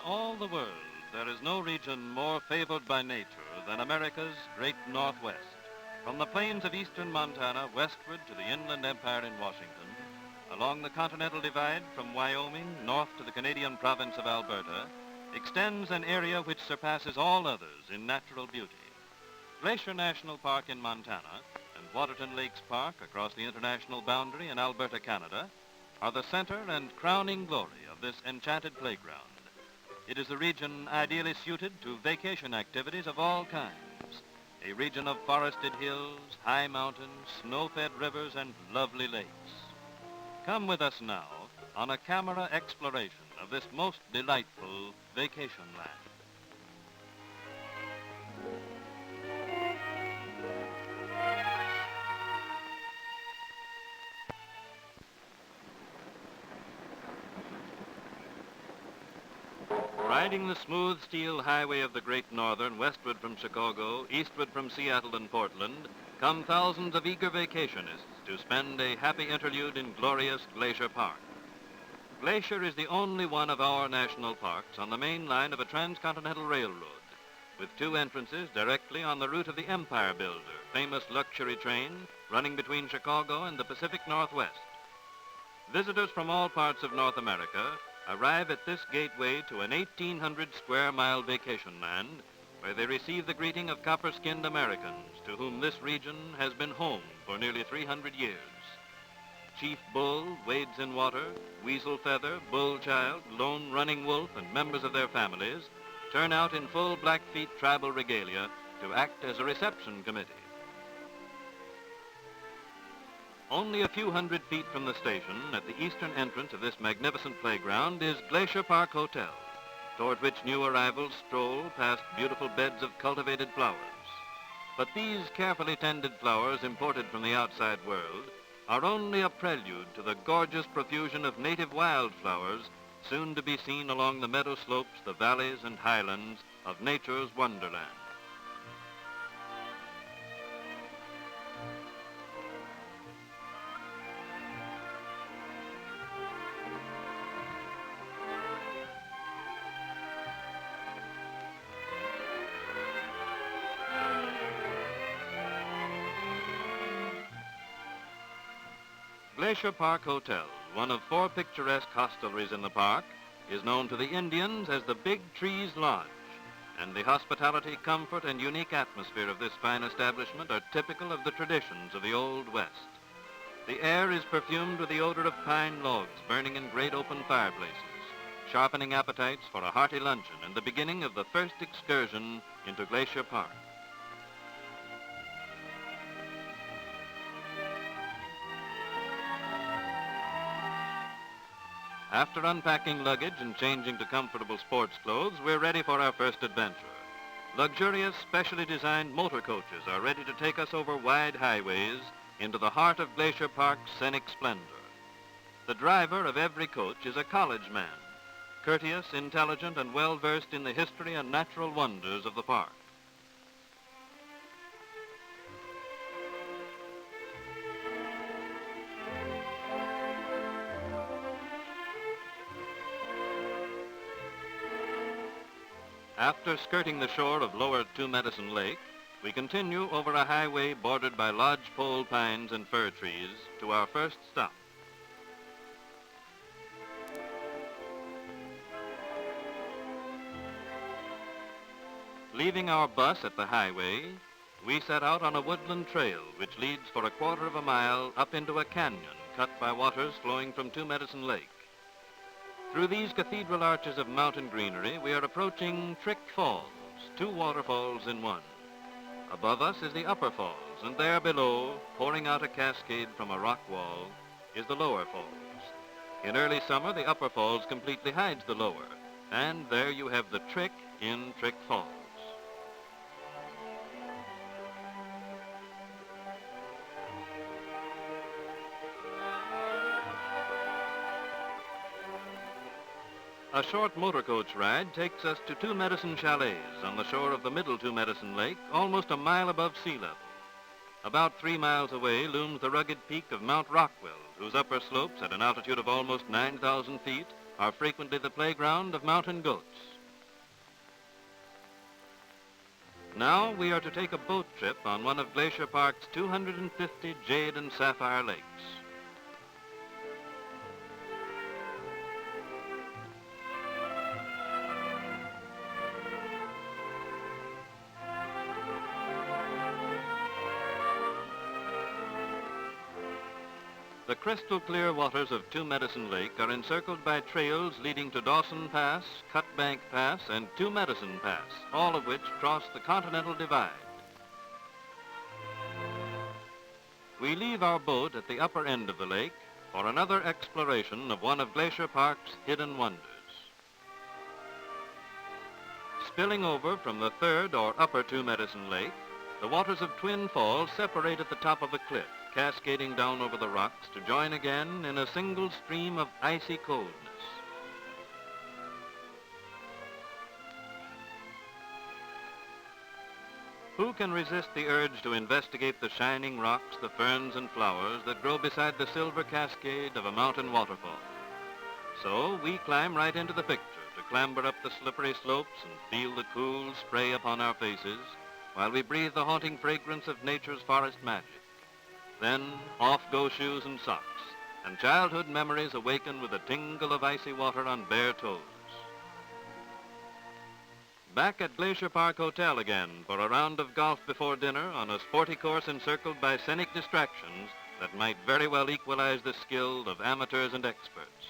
all the world, there is no region more favored by nature than America's great Northwest. From the plains of eastern Montana westward to the Inland Empire in Washington, along the Continental Divide from Wyoming north to the Canadian province of Alberta, extends an area which surpasses all others in natural beauty. Glacier National Park in Montana and Waterton Lakes Park across the international boundary in Alberta, Canada, are the center and crowning glory of this enchanted playground. It is a region ideally suited to vacation activities of all kinds, a region of forested hills, high mountains, snow-fed rivers, and lovely lakes. Come with us now on a camera exploration of this most delightful vacation land. Riding the smooth steel highway of the Great Northern westward from Chicago, eastward from Seattle and Portland, come thousands of eager vacationists to spend a happy interlude in glorious Glacier Park. Glacier is the only one of our national parks on the main line of a transcontinental railroad, with two entrances directly on the route of the Empire Builder, famous luxury train running between Chicago and the Pacific Northwest. Visitors from all parts of North America arrive at this gateway to an 1,800 square mile vacation land where they receive the greeting of copper-skinned Americans to whom this region has been home for nearly 300 years. Chief Bull wades in water, Weasel Feather, Bull Child, Lone Running Wolf, and members of their families turn out in full Blackfeet tribal regalia to act as a reception committee. Only a few hundred feet from the station, at the eastern entrance of this magnificent playground, is Glacier Park Hotel, toward which new arrivals stroll past beautiful beds of cultivated flowers. But these carefully tended flowers imported from the outside world are only a prelude to the gorgeous profusion of native wildflowers soon to be seen along the meadow slopes, the valleys and highlands of nature's wonderland. Glacier Park Hotel, one of 4 picturesque hostelries in the park, is known to the Indians as the Big Trees Lodge, and the hospitality, comfort, and unique atmosphere of this fine establishment are typical of the traditions of the Old West. The air is perfumed with the odor of pine logs burning in great open fireplaces, sharpening appetites for a hearty luncheon and the beginning of the first excursion into Glacier Park. After unpacking luggage and changing to comfortable sports clothes, we're ready for our first adventure. Luxurious, specially designed motor coaches are ready to take us over wide highways into the heart of Glacier Park's scenic splendor. The driver of every coach is a college man, courteous, intelligent, and well-versed in the history and natural wonders of the park. After skirting the shore of lower Two Medicine Lake, we continue over a highway bordered by lodgepole pines and fir trees to our first stop. Leaving our bus at the highway, we set out on a woodland trail which leads for a quarter of a mile up into a canyon cut by waters flowing from Two Medicine Lake. Through these cathedral arches of mountain greenery, we are approaching Trick Falls, 2 waterfalls in one. Above us is the Upper Falls, and there below, pouring out a cascade from a rock wall, is the Lower Falls. In early summer, the Upper Falls completely hides the lower, and there you have the Trick in Trick Falls. A short motor coach ride takes us to 2 Medicine Chalets on the shore of the middle Two Medicine Lake, almost a mile above sea level. About 3 miles away looms the rugged peak of Mount Rockwell, whose upper slopes at an altitude of almost 9,000 feet are frequently the playground of mountain goats. Now we are to take a boat trip on one of Glacier Park's 250 jade and sapphire lakes. The crystal clear waters of Two Medicine Lake are encircled by trails leading to Dawson Pass, Cutbank Pass, and Two Medicine Pass, all of which cross the Continental Divide. We leave our boat at the upper end of the lake for another exploration of one of Glacier Park's hidden wonders. Spilling over from the third or upper Two Medicine Lake, the waters of Twin Falls separate at the top of a cliff, cascading down over the rocks to join again in a single stream of icy coldness. Who can resist the urge to investigate the shining rocks, the ferns and flowers that grow beside the silver cascade of a mountain waterfall? So we climb right into the picture to clamber up the slippery slopes and feel the cool spray upon our faces while we breathe the haunting fragrance of nature's forest magic. Then off go shoes and socks, and childhood memories awaken with a tingle of icy water on bare toes. Back at Glacier Park Hotel again for a round of golf before dinner on a sporty course encircled by scenic distractions that might very well equalize the skill of amateurs and experts.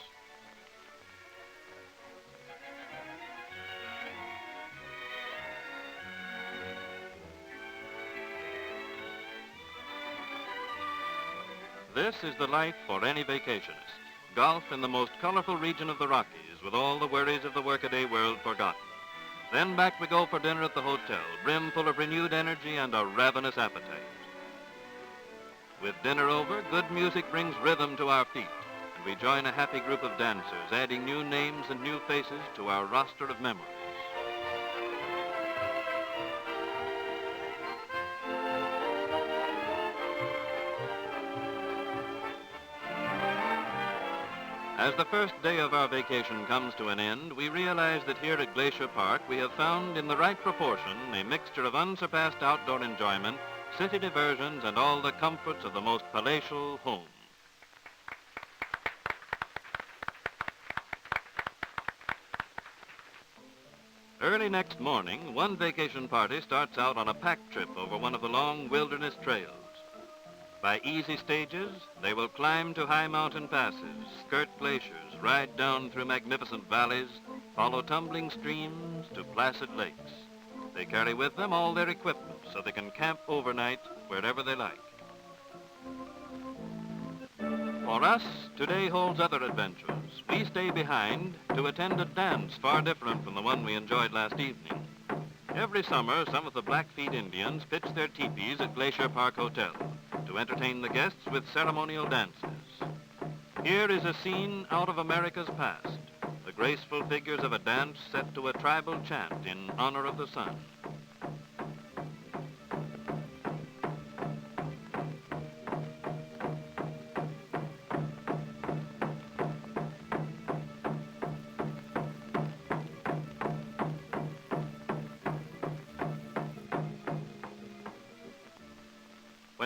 This is the life for any vacationist. Golf in the most colorful region of the Rockies with all the worries of the workaday world forgotten. Then back we go for dinner at the hotel, brim full of renewed energy and a ravenous appetite. With dinner over, good music brings rhythm to our feet, and we join a happy group of dancers, adding new names and new faces to our roster of memories. As the first day of our vacation comes to an end, we realize that here at Glacier Park we have found in the right proportion a mixture of unsurpassed outdoor enjoyment, city diversions, and all the comforts of the most palatial home. Early next morning, one vacation party starts out on a pack trip over one of the long wilderness trails. By easy stages, they will climb to high mountain passes, skirt glaciers, ride down through magnificent valleys, follow tumbling streams to placid lakes. They carry with them all their equipment so they can camp overnight wherever they like. For us, today holds other adventures. We stay behind to attend a dance far different from the one we enjoyed last evening. Every summer, some of the Blackfeet Indians pitch their teepees at Glacier Park Hotel to entertain the guests with ceremonial dances. Here is a scene out of America's past, the graceful figures of a dance set to a tribal chant in honor of the sun.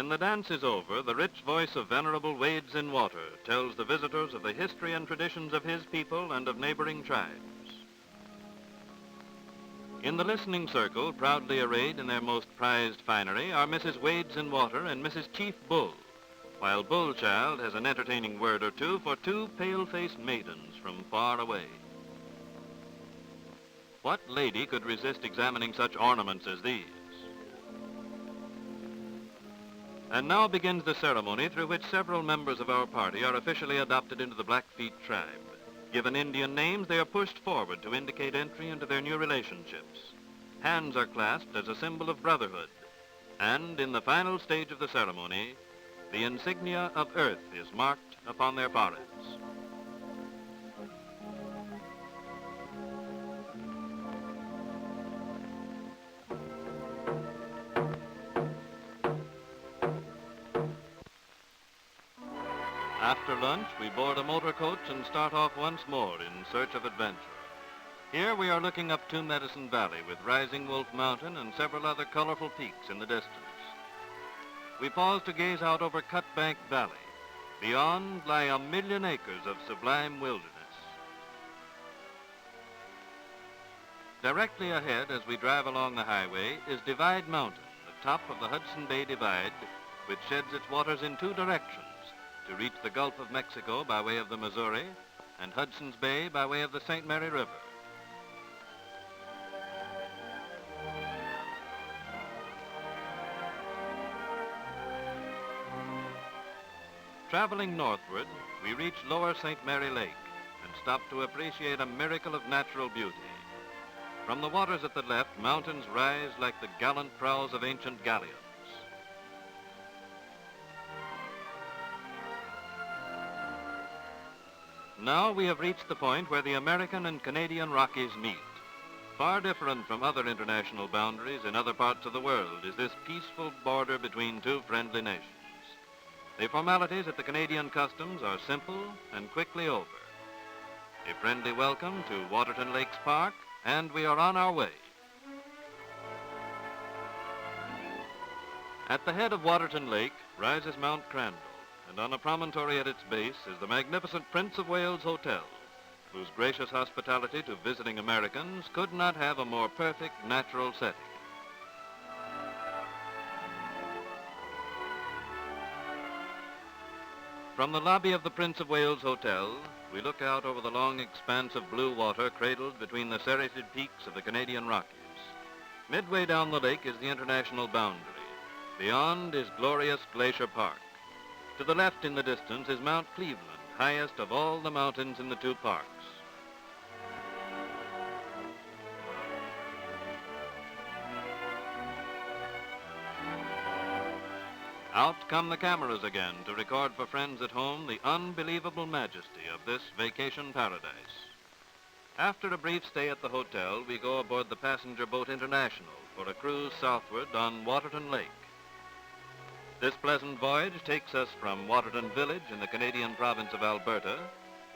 When the dance is over, the rich voice of Venerable Wades in Water tells the visitors of the history and traditions of his people and of neighboring tribes. In the listening circle, proudly arrayed in their most prized finery, are Mrs. Wades in Water and Mrs. Chief Bull, while Bullchild has an entertaining word or two for two pale-faced maidens from far away. What lady could resist examining such ornaments as these? And now begins the ceremony through which several members of our party are officially adopted into the Blackfeet tribe. Given Indian names, they are pushed forward to indicate entry into their new relationships. Hands are clasped as a symbol of brotherhood. And in the final stage of the ceremony, the insignia of earth is marked upon their foreheads. After lunch, we board a motor coach and start off once more in search of adventure. Here we are looking up to Medicine Valley with Rising Wolf Mountain and several other colorful peaks in the distance. We pause to gaze out over Cutbank Valley. Beyond lie 1,000,000 acres of sublime wilderness. Directly ahead as we drive along the highway is Divide Mountain, the top of the Hudson Bay Divide, which sheds its waters in two directions to reach the Gulf of Mexico by way of the Missouri and Hudson's Bay by way of the St. Mary River. Traveling northward, we reach Lower St. Mary Lake and stop to appreciate a miracle of natural beauty. From the waters at the left, mountains rise like the gallant prows of ancient galleons. Now we have reached the point where the American and Canadian Rockies meet. Far different from other international boundaries in other parts of the world is this peaceful border between two friendly nations. The formalities at the Canadian customs are simple and quickly over. A friendly welcome to Waterton Lakes Park, and we are on our way. At the head of Waterton Lake rises Mount Crandall, and on a promontory at its base is the magnificent Prince of Wales Hotel, whose gracious hospitality to visiting Americans could not have a more perfect natural setting. From the lobby of the Prince of Wales Hotel, we look out over the long expanse of blue water cradled between the serrated peaks of the Canadian Rockies. Midway down the lake is the international boundary. Beyond is glorious Glacier Park. To the left in the distance is Mount Cleveland, highest of all the mountains in the two parks. Out come the cameras again to record for friends at home the unbelievable majesty of this vacation paradise. After a brief stay at the hotel, we go aboard the passenger boat International for a cruise southward on Waterton Lake. This pleasant voyage takes us from Waterton Village in the Canadian province of Alberta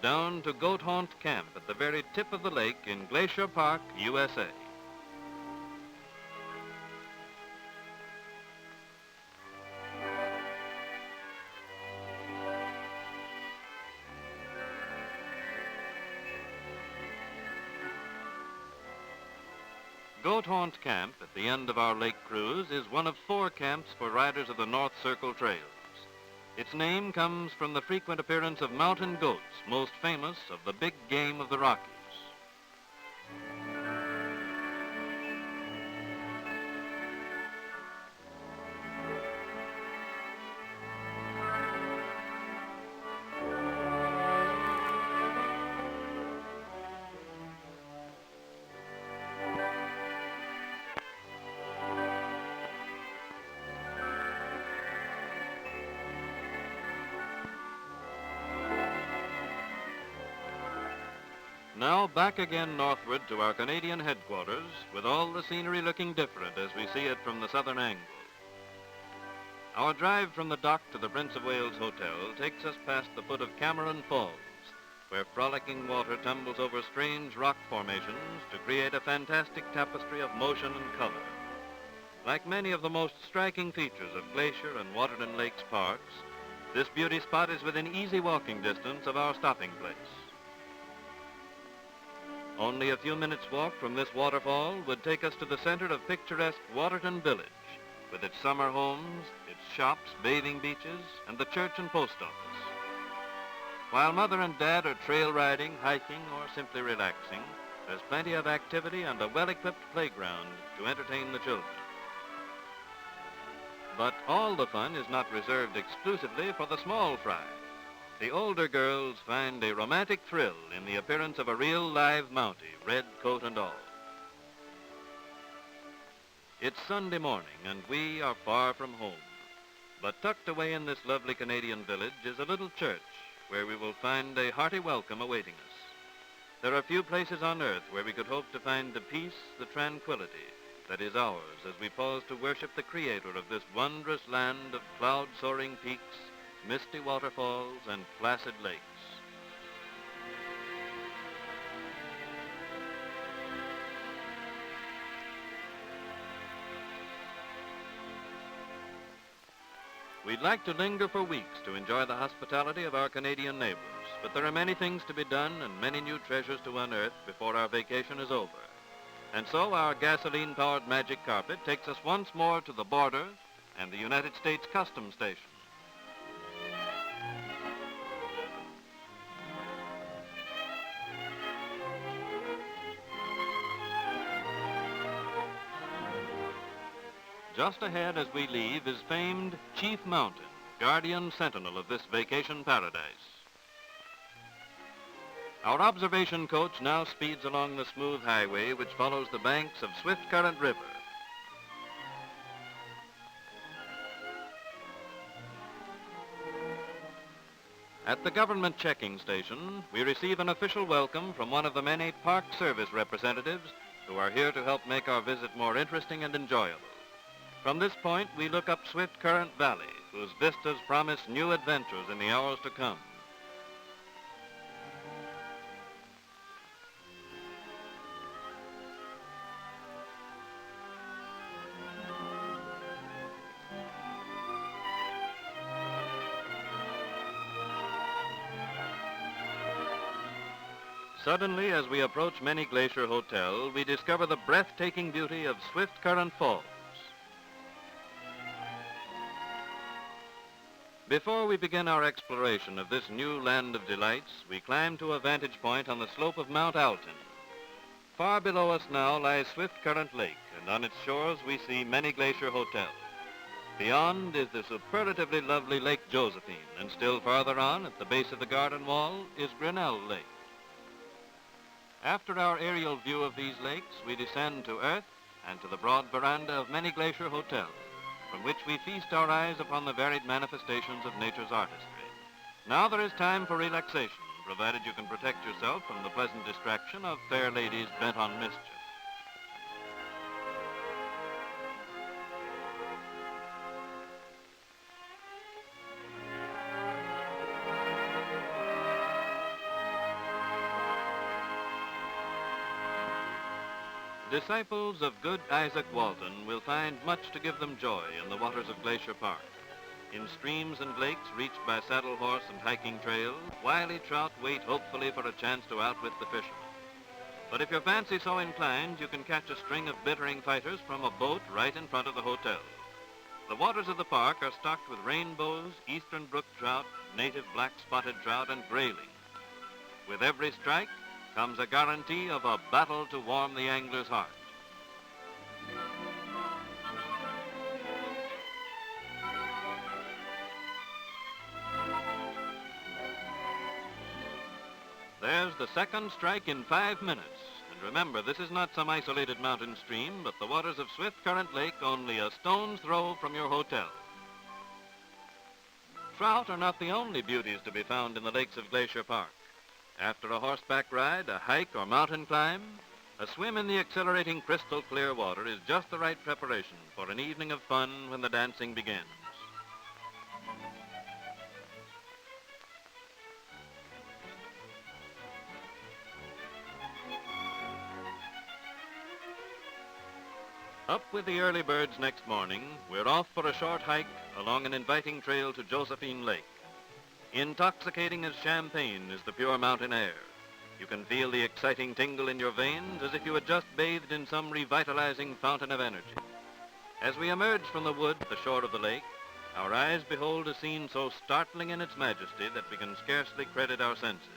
down to Goat Haunt Camp at the very tip of the lake in Glacier Park, USA. Goat Haunt Camp at the end of our lake cruise is one of 4 camps for riders of the North Circle Trails. Its name comes from the frequent appearance of mountain goats, most famous of the big game of the Rockies. Now back again northward to our Canadian headquarters, with all the scenery looking different as we see it from the southern angle. Our drive from the dock to the Prince of Wales Hotel takes us past the foot of Cameron Falls, where frolicking water tumbles over strange rock formations to create a fantastic tapestry of motion and color. Like many of the most striking features of Glacier and Waterton Lakes parks, this beauty spot is within easy walking distance of our stopping place. Only a few minutes' walk from this waterfall would take us to the center of picturesque Waterton Village, with its summer homes, its shops, bathing beaches, and the church and post office. While Mother and Dad are trail riding, hiking, or simply relaxing, there's plenty of activity and a well-equipped playground to entertain the children. But all the fun is not reserved exclusively for the small fry. The older girls find a romantic thrill in the appearance of a real live Mountie, red coat and all. It's Sunday morning, and we are far from home. But tucked away in this lovely Canadian village is a little church where we will find a hearty welcome awaiting us. There are few places on earth where we could hope to find the peace, the tranquility that is ours as we pause to worship the Creator of this wondrous land of cloud-soaring peaks, misty waterfalls, and placid lakes. We'd like to linger for weeks to enjoy the hospitality of our Canadian neighbors, but there are many things to be done and many new treasures to unearth before our vacation is over. And so our gasoline-powered magic carpet takes us once more to the border and the United States Customs Station. Just ahead as we leave is famed Chief Mountain, guardian sentinel of this vacation paradise. Our observation coach now speeds along the smooth highway which follows the banks of Swiftcurrent River. At the government checking station, we receive an official welcome from one of the many Park Service representatives who are here to help make our visit more interesting and enjoyable. From this point, we look up Swiftcurrent Valley, whose vistas promise new adventures in the hours to come. Suddenly, as we approach Many Glacier Hotel, we discover the breathtaking beauty of Swiftcurrent Falls. Before we begin our exploration of this new land of delights, we climb to a vantage point on the slope of Mount Elton. Far below us now lies Swiftcurrent Lake, and on its shores we see Many Glacier Hotel. Beyond is the superlatively lovely Lake Josephine, and still farther on, at the base of the garden wall, is Grinnell Lake. After our aerial view of these lakes, we descend to earth and to the broad veranda of Many Glacier Hotel, from which we feast our eyes upon the varied manifestations of nature's artistry. Now there is time for relaxation, provided you can protect yourself from the pleasant distraction of fair ladies bent on mischief. Disciples of good Isaac Walton will find much to give them joy in the waters of Glacier Park. In streams and lakes reached by saddle horse and hiking trails, wily trout wait hopefully for a chance to outwit the fishermen. But if your fancy so inclined, you can catch a string of bittering fighters from a boat right in front of the hotel. The waters of the park are stocked with rainbows, eastern brook trout, native black-spotted trout, and grayling. With every strike comes a guarantee of a battle to warm the angler's heart. There's the second strike in 5 minutes. And remember, this is not some isolated mountain stream, but the waters of Swiftcurrent Lake, only a stone's throw from your hotel. Trout are not the only beauties to be found in the lakes of Glacier Park. After a horseback ride, a hike, or mountain climb, a swim in the exhilarating crystal clear water is just the right preparation for an evening of fun when the dancing begins. Up with the early birds next morning, we're off for a short hike along an inviting trail to Josephine Lake. Intoxicating as champagne is the pure mountain air. You can feel the exciting tingle in your veins as if you had just bathed in some revitalizing fountain of energy. As we emerge from the wood at the shore of the lake, our eyes behold a scene so startling in its majesty that we can scarcely credit our senses.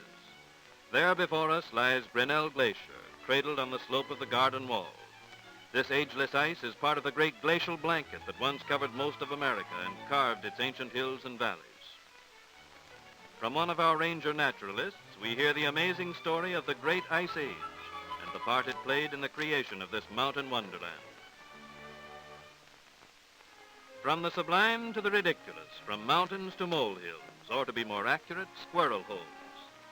There before us lies Grinnell Glacier, cradled on the slope of the garden wall. This ageless ice is part of the great glacial blanket that once covered most of America and carved its ancient hills and valleys. From one of our ranger naturalists, we hear the amazing story of the Great Ice Age and the part it played in the creation of this mountain wonderland. From the sublime to the ridiculous, from mountains to molehills, or to be more accurate, squirrel holes.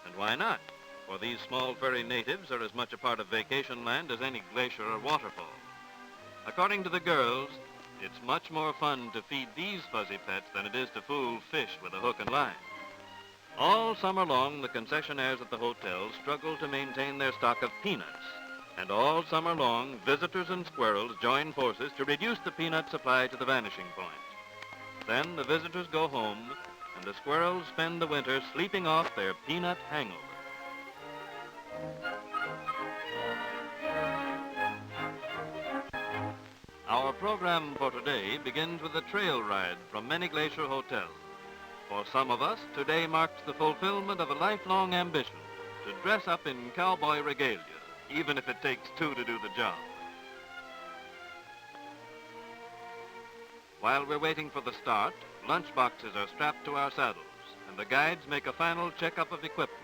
And why not? For these small furry natives are as much a part of vacation land as any glacier or waterfall. According to the girls, it's much more fun to feed these fuzzy pets than it is to fool fish with a hook and line. All summer long, the concessionaires at the hotel struggle to maintain their stock of peanuts. And all summer long, visitors and squirrels join forces to reduce the peanut supply to the vanishing point. Then the visitors go home, and the squirrels spend the winter sleeping off their peanut hangover. Our program for today begins with a trail ride from Many Glacier Hotel. For some of us, today marks the fulfillment of a lifelong ambition to dress up in cowboy regalia, even if it takes two to do the job. While we're waiting for the start, lunch boxes are strapped to our saddles, and the guides make a final checkup of equipment.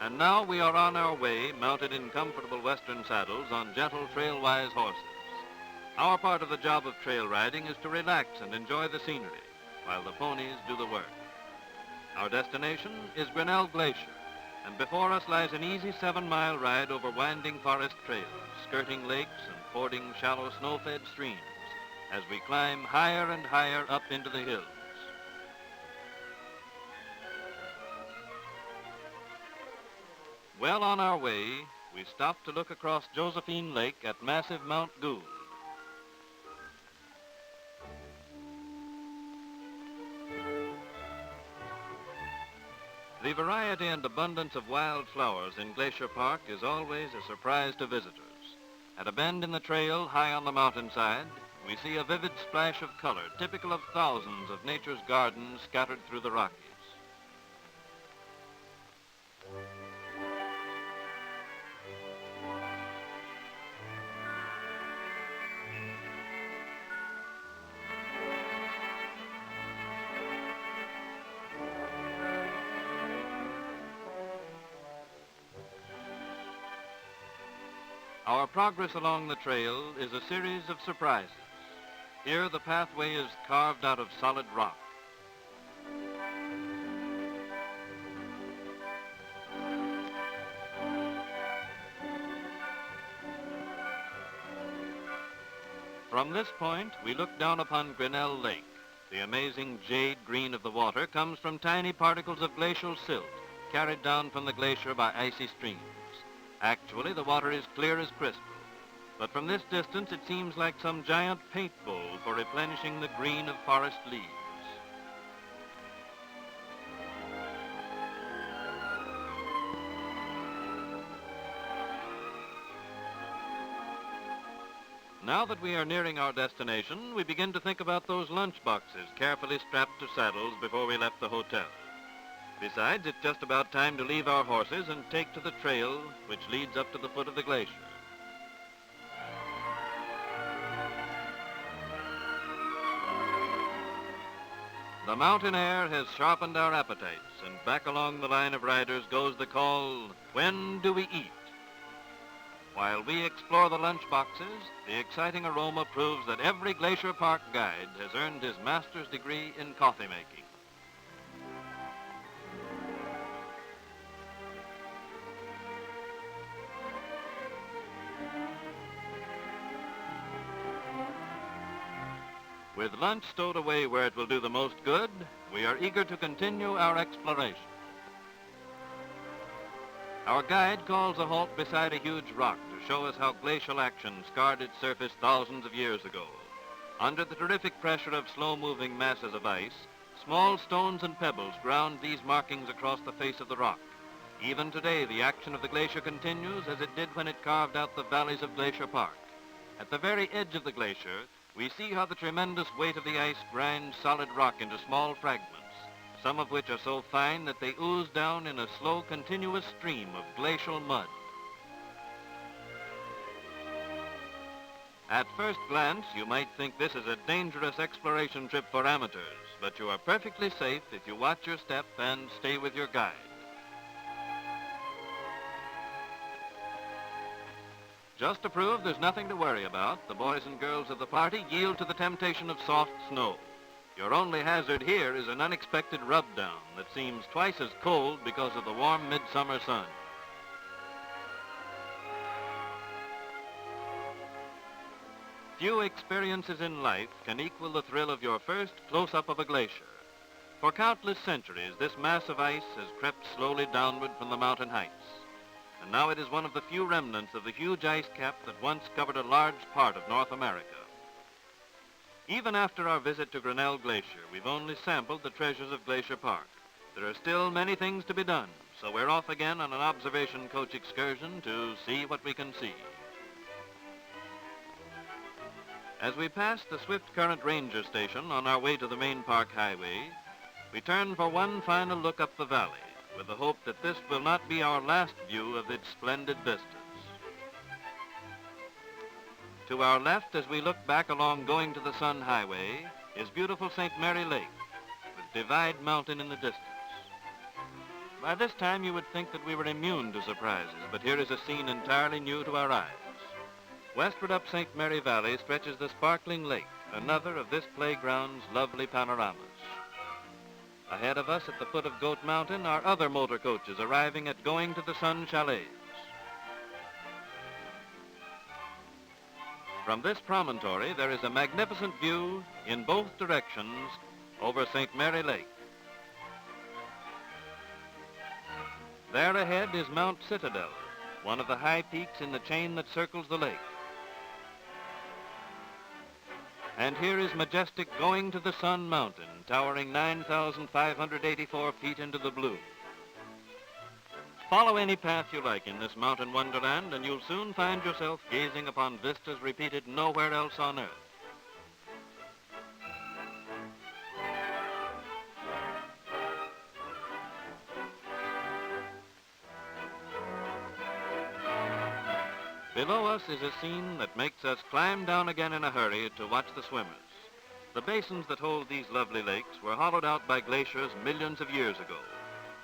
And now we are on our way, mounted in comfortable western saddles on gentle trail-wise horses. Our part of the job of trail riding is to relax and enjoy the scenery, while the ponies do the work. Our destination is Grinnell Glacier, and before us lies an easy 7-mile ride over winding forest trails, skirting lakes and fording shallow snow-fed streams, as we climb higher and higher up into the hills. Well on our way, we stop to look across Josephine Lake at massive Mount Gould. The variety and abundance of wild flowers in Glacier Park is always a surprise to visitors. At a bend in the trail high on the mountainside, we see a vivid splash of color typical of thousands of nature's gardens scattered through the Rockies. Our progress along the trail is a series of surprises. Here the pathway is carved out of solid rock. From this point, we look down upon Grinnell Lake. The amazing jade-green of the water comes from tiny particles of glacial silt carried down from the glacier by icy streams. Actually, the water is clear as crystal, but from this distance it seems like some giant paint bowl for replenishing the green of forest leaves. Now that we are nearing our destination, we begin to think about those lunch boxes carefully strapped to saddles before we left the hotel. Besides, it's just about time to leave our horses and take to the trail which leads up to the foot of the glacier. The mountain air has sharpened our appetites, and back along the line of riders goes the call, "When do we eat?" While we explore the lunch boxes, the exciting aroma proves that every Glacier Park guide has earned his master's degree in coffee making. With lunch stowed away where it will do the most good, we are eager to continue our exploration. Our guide calls a halt beside a huge rock to show us how glacial action scarred its surface thousands of years ago. Under the terrific pressure of slow-moving masses of ice, small stones and pebbles ground these markings across the face of the rock. Even today, the action of the glacier continues as it did when it carved out the valleys of Glacier Park. At the very edge of the glacier, we see how the tremendous weight of the ice grinds solid rock into small fragments, some of which are so fine that they ooze down in a slow, continuous stream of glacial mud. At first glance, you might think this is a dangerous exploration trip for amateurs, but you are perfectly safe if you watch your step and stay with your guide. Just to prove there's nothing to worry about, the boys and girls of the party yield to the temptation of soft snow. Your only hazard here is an unexpected rub-down that seems twice as cold because of the warm midsummer sun. Few experiences in life can equal the thrill of your first close-up of a glacier. For countless centuries, this mass of ice has crept slowly downward from the mountain heights. And now it is one of the few remnants of the huge ice cap that once covered a large part of North America. Even after our visit to Grinnell Glacier, we've only sampled the treasures of Glacier Park. There are still many things to be done, so we're off again on an observation coach excursion to see what we can see. As we pass the Swiftcurrent Ranger Station on our way to the main park highway, we turn for one final look up the valley, with the hope that this will not be our last view of its splendid vistas. To our left, as we look back along Going to the Sun Highway, is beautiful St. Mary Lake, with Divide Mountain in the distance. By this time, you would think that we were immune to surprises, but here is a scene entirely new to our eyes. Westward up St. Mary Valley stretches the sparkling lake, another of this playground's lovely panoramas. Ahead of us at the foot of Goat Mountain are other motor coaches arriving at Going to the Sun chalets. From this promontory, there is a magnificent view in both directions over St. Mary Lake. There ahead is Mount Citadel, one of the high peaks in the chain that circles the lake. And here is majestic Going to the Sun Mountain, towering 9,584 feet into the blue. Follow any path you like in this mountain wonderland, and you'll soon find yourself gazing upon vistas repeated nowhere else on earth. Below us is a scene that makes us climb down again in a hurry to watch the swimmers. The basins that hold these lovely lakes were hollowed out by glaciers millions of years ago,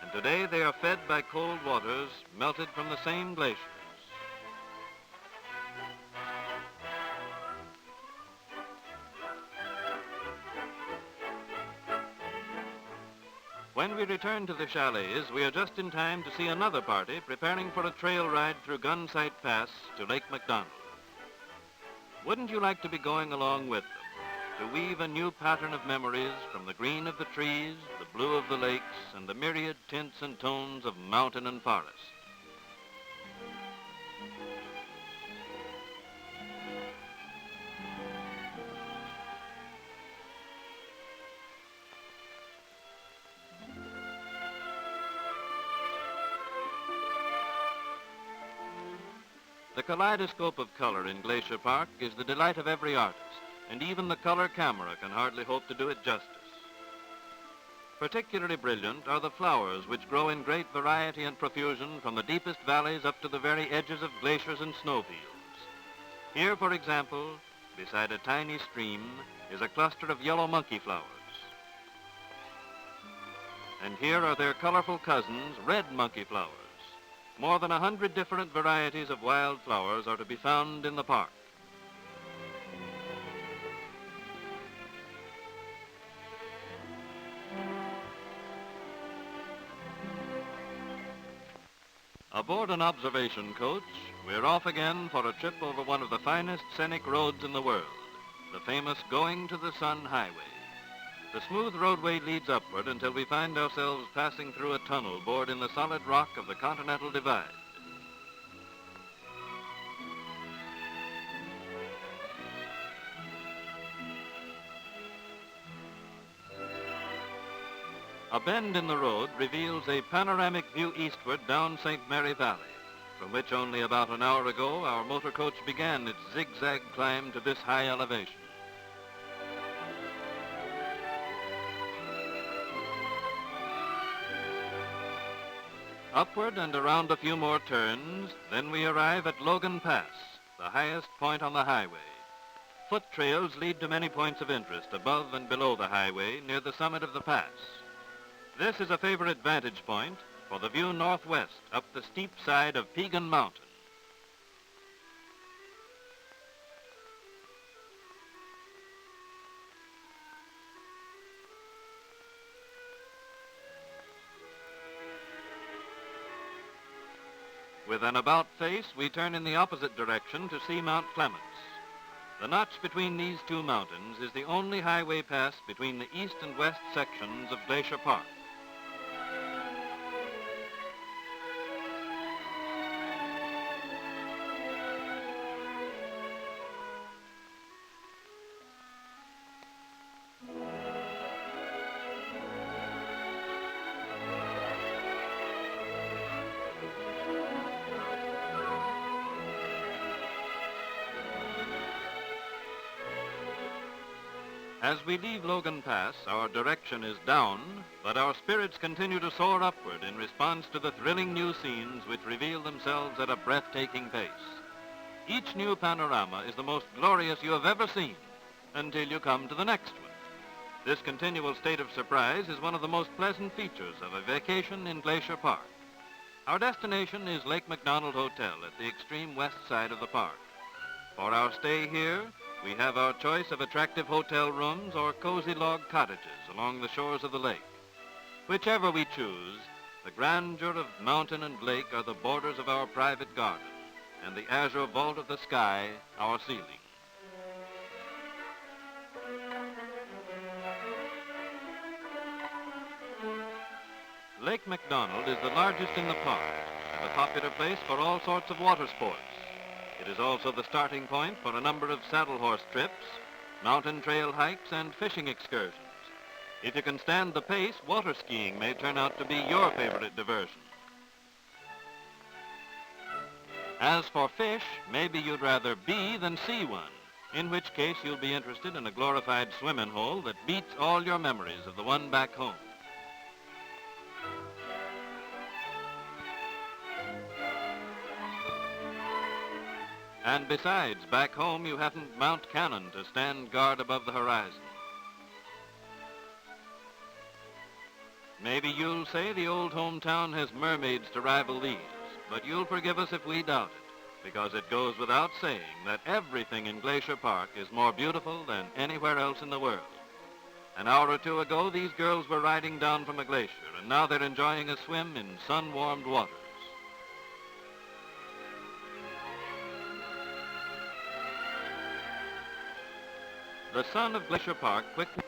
and today they are fed by cold waters melted from the same glaciers. When we return to the chalets, we are just in time to see another party preparing for a trail ride through Gunsight Pass to Lake McDonald. Wouldn't you like to be going along with them, to weave a new pattern of memories from the green of the trees, the blue of the lakes, and the myriad tints and tones of mountain and forest? The kaleidoscope of color in Glacier Park is the delight of every artist, and even the color camera can hardly hope to do it justice. Particularly brilliant are the flowers which grow in great variety and profusion from the deepest valleys up to the very edges of glaciers and snowfields. Here, for example, beside a tiny stream, is a cluster of yellow monkey flowers. And here are their colorful cousins, red monkey flowers. More than 100 different varieties of wild flowers are to be found in the park. Aboard an observation coach, we're off again for a trip over one of the finest scenic roads in the world, the famous Going to the Sun Highway. The smooth roadway leads upward until we find ourselves passing through a tunnel bored in the solid rock of the Continental Divide. A bend in the road reveals a panoramic view eastward down St. Mary Valley, from which only about an hour ago our motor coach began its zigzag climb to this high elevation. Upward and around a few more turns, then we arrive at Logan Pass, the highest point on the highway. Foot trails lead to many points of interest above and below the highway near the summit of the pass. This is a favorite vantage point for the view northwest up the steep side of Pegan Mountain. With an about face, we turn in the opposite direction to see Mount Clements. The notch between these two mountains is the only highway pass between the east and west sections of Glacier Park. As we leave Logan Pass, our direction is down, but our spirits continue to soar upward in response to the thrilling new scenes which reveal themselves at a breathtaking pace. Each new panorama is the most glorious you have ever seen until you come to the next one. This continual state of surprise is one of the most pleasant features of a vacation in Glacier Park. Our destination is Lake McDonald Hotel at the extreme west side of the park. For our stay here, we have our choice of attractive hotel rooms or cozy log cottages along the shores of the lake. Whichever we choose, the grandeur of mountain and lake are the borders of our private garden, and the azure vault of the sky our ceiling. Lake McDonald is the largest in the park and a popular place for all sorts of water sports. It is also the starting point for a number of saddle horse trips, mountain trail hikes, and fishing excursions. If you can stand the pace, water skiing may turn out to be your favorite diversion. As for fish, maybe you'd rather be than see one, in which case you'll be interested in a glorified swimming hole that beats all your memories of the one back home. And besides, back home you haven't Mount Cannon to stand guard above the horizon. Maybe you'll say the old hometown has mermaids to rival these, but you'll forgive us if we doubt it, because it goes without saying that everything in Glacier Park is more beautiful than anywhere else in the world. An hour or two ago, these girls were riding down from a glacier, and now they're enjoying a swim in sun-warmed waters. The sun of Glacier Park quickly...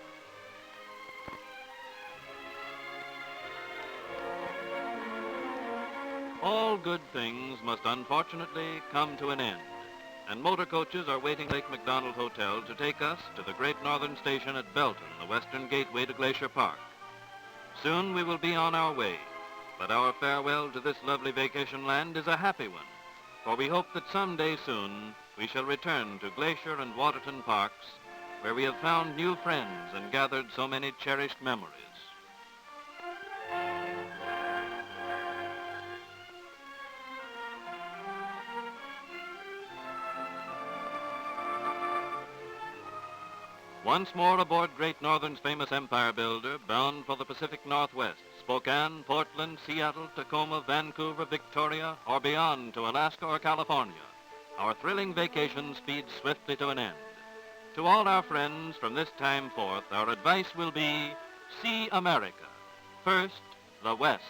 All good things must unfortunately come to an end, and motor coaches are waiting at Lake McDonald Hotel to take us to the Great Northern Station at Belton, the western gateway to Glacier Park. Soon we will be on our way, but our farewell to this lovely vacation land is a happy one, for we hope that someday soon we shall return to Glacier and Waterton Parks, where we have found new friends and gathered so many cherished memories. Once more aboard Great Northern's famous empire builder, bound for the Pacific Northwest, Spokane, Portland, Seattle, Tacoma, Vancouver, Victoria, or beyond to Alaska or California, our thrilling vacation speeds swiftly to an end. To all our friends from this time forth, our advice will be, see America. First, the West.